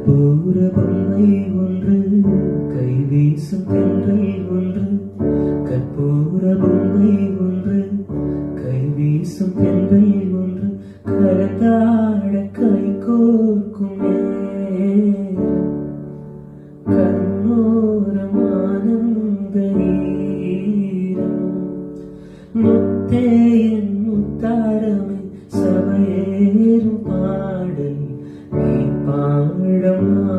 கற்பூர பொம்மை ஒன்று கைவீசும் தென்றல் ஒன்று கற்பூர பொம்மை ஒன்று கைவீசும் தென்றல் ஒன்று கலந்தாட கை கோர்க்கும் கண்ணோரமானந்த நீரம் முத்தேயன் முத்தாரமே சபையேறும் பாடல் நீ பாடமா